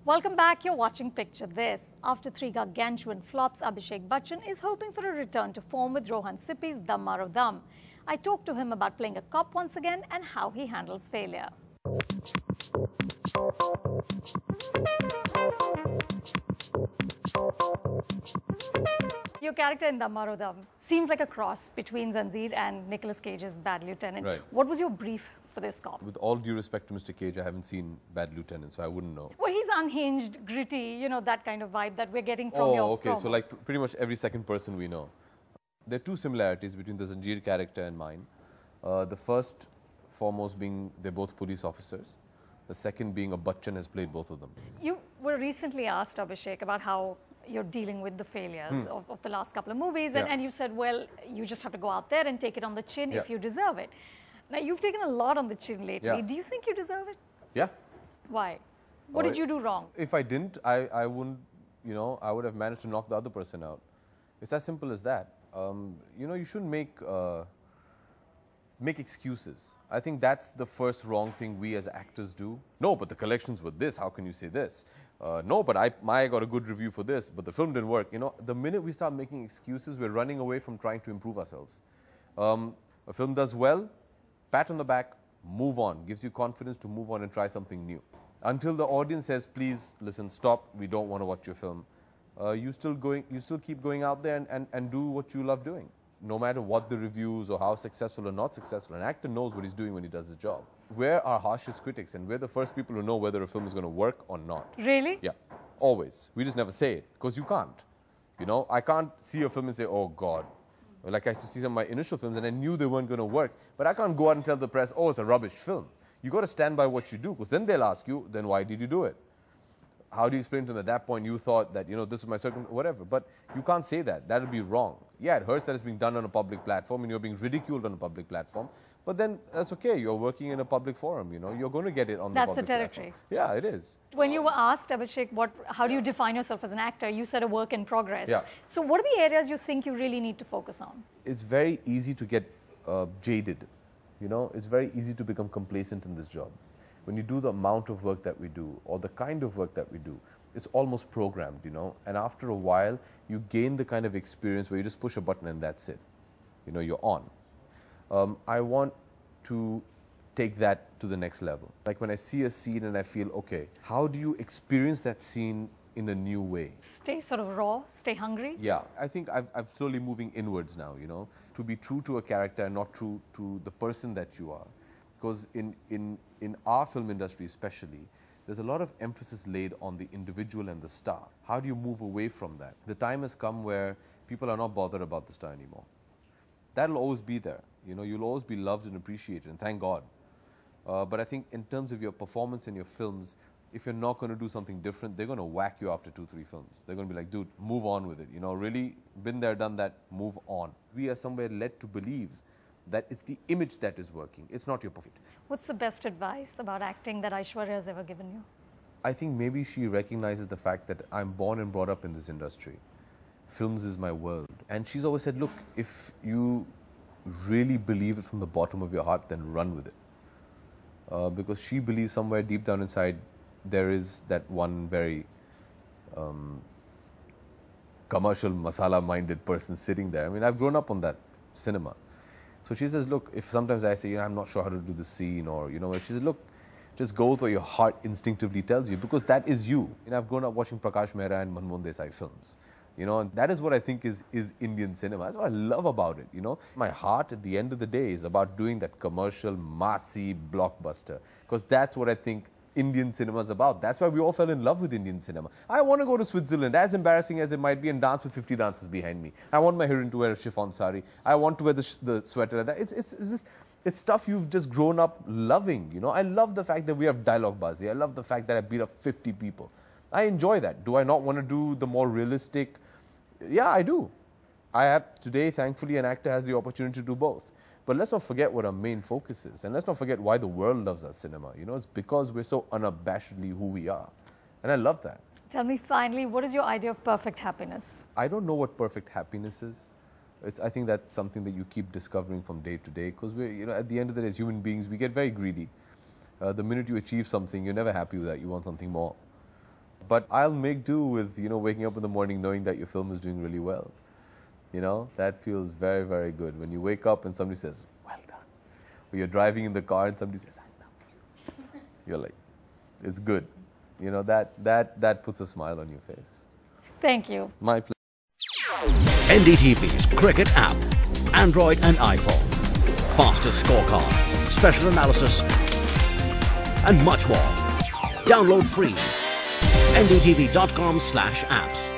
Welcome back. You're watching Picture This. After 3 gargantuan flops, Abhishek Bachchan is hoping for a return to form with Rohan Sippy's Dum Maaro Dum. I talked to him about playing a cop once again and how he handles failure. Your character in Dum Maaro Dum seems like a cross between Zanjeer and Nicolas Cage's Bad Lieutenant. Right. What was your brief for this cop? With all due respect to Mr. Cage, I haven't seen Bad Lieutenant, so I wouldn't know. Well, he's unhinged, gritty, you know, that kind of vibe that we're getting from your okay, promos. so like pretty much every second person we know. There are two similarities between the Zanjeer character and mine. The first, foremost, being they're both police officers. The second being a Bachchan has played both of them. You were recently asked, Abhishek, about how you're dealing with the failures of the last couple of movies, and you said, well, you just have to go out there and take it on the chin if you deserve it. Now, you've taken a lot on the chin lately. Yeah. Do you think you deserve it? Yeah. Why? What did you do wrong? If I didn't, I wouldn't, you know, I would have managed to knock the other person out. It's as simple as that. You know, you shouldn't make excuses. I think that's the first wrong thing we as actors do. No, but the collections were this. How can you say this? No, but I got a good review for this, but the film didn't work. You know, the minute we start making excuses, we're running away from trying to improve ourselves. A film does well, pat on the back, move on. Gives you confidence to move on and try something new. Until the audience says, please, listen, stop, we don't want to watch your film. You still keep going out there and do what you love doing. No matter what the reviews or how successful or not successful, an actor knows what he's doing when he does his job. We're our harshest critics, and we're the first people who know whether a film is going to work or not. Really? Yeah, always. We just never say it, because you can't. You know, I can't see a film and say, oh God. Like I used to see some of my initial films, and I knew they weren't going to work. But I can't go out and tell the press, oh, it's a rubbish film. You got to stand by what you do, because then they'll ask you, then why did you do it? How do you explain to them at that point you thought that, you know, this is my whatever. But you can't say that. That would be wrong. Yeah, it hurts that it's being done on a public platform and you're being ridiculed on a public platform. But then that's okay. You're working in a public forum, you know. You're going to get it on the public That's the territory. Platform. Yeah, it is. When you were asked, Abhishek, how do you define yourself as an actor? You said a work in progress. Yeah. So what are the areas you think you really need to focus on? It's very easy to get jaded. You know, it's very easy to become complacent in this job. When you do the amount of work that we do, or the kind of work that we do, it's almost programmed, you know. And after a while, you gain the kind of experience where you just push a button and that's it. You know, you're on. I want to take that to the next level. Like when I see a scene and I feel, okay, how do you experience that scene in a new way? Stay sort of raw, stay hungry? Yeah, I think I'm slowly moving inwards now, you know, to be true to a character and not true to the person that you are. Because in our film industry especially, there's a lot of emphasis laid on the individual and the star. How do you move away from that? The time has come where people are not bothered about the star anymore. That'll always be there. You know, you'll always be loved and appreciated, and thank God. But I think in terms of your performance in your films, if you're not going to do something different, they're going to whack you after 2-3 films. They're going to be like, dude, move on with it. You know, really, been there, done that, move on. We are somewhere led to believe that it's the image that is working. It's not your performance. What's the best advice about acting that Aishwarya has ever given you? I think maybe she recognizes the fact that I'm born and brought up in this industry. Films is my world. And she's always said, look, if you really believe it from the bottom of your heart, then run with it. Because she believes somewhere deep down inside, there is that one very commercial, masala-minded person sitting there. I mean, I've grown up on that cinema. So she says, look, if sometimes I say, you know, I'm not sure how to do the scene, or, you know, she says, look, just go with what your heart instinctively tells you, because that is you. You know, I've grown up watching Prakash Mehra and Manmohan Desai films. You know, and that is what I think is Indian cinema. That's what I love about it, you know. My heart at the end of the day is about doing that commercial, massy blockbuster, because that's what I think Indian cinema is about. That's why we all fell in love with Indian cinema. I want to go to Switzerland, as embarrassing as it might be, and dance with 50 dancers behind me. I want my heroine to wear a chiffon sari. I want to wear the sweater. It's stuff you've just grown up loving, you know. I love the fact that we have dialogue bazi. I love the fact that I beat up 50 people. I enjoy that. Do I not want to do the more realistic? Yeah, I do. I have today, thankfully, an actor has the opportunity to do both. But let's not forget what our main focus is. And let's not forget why the world loves our cinema. You know, it's because we're so unabashedly who we are. And I love that. Tell me finally, what is your idea of perfect happiness? I don't know what perfect happiness is. I think that's something that you keep discovering from day to day. Because we're, you know, at the end of the day, as human beings, we get very greedy. The minute you achieve something, you're never happy with that. You want something more. But I'll make do with, waking up in the morning knowing that your film is doing really well. That feels very, very good. When you wake up and somebody says, well done. Or you're driving in the car and somebody says, I love you. You're like, it's good. That puts a smile on your face. Thank you. My pleasure. NDTV's cricket app, Android and iPhone. Fastest scorecard, special analysis, and much more. Download free. ndtv.com/apps.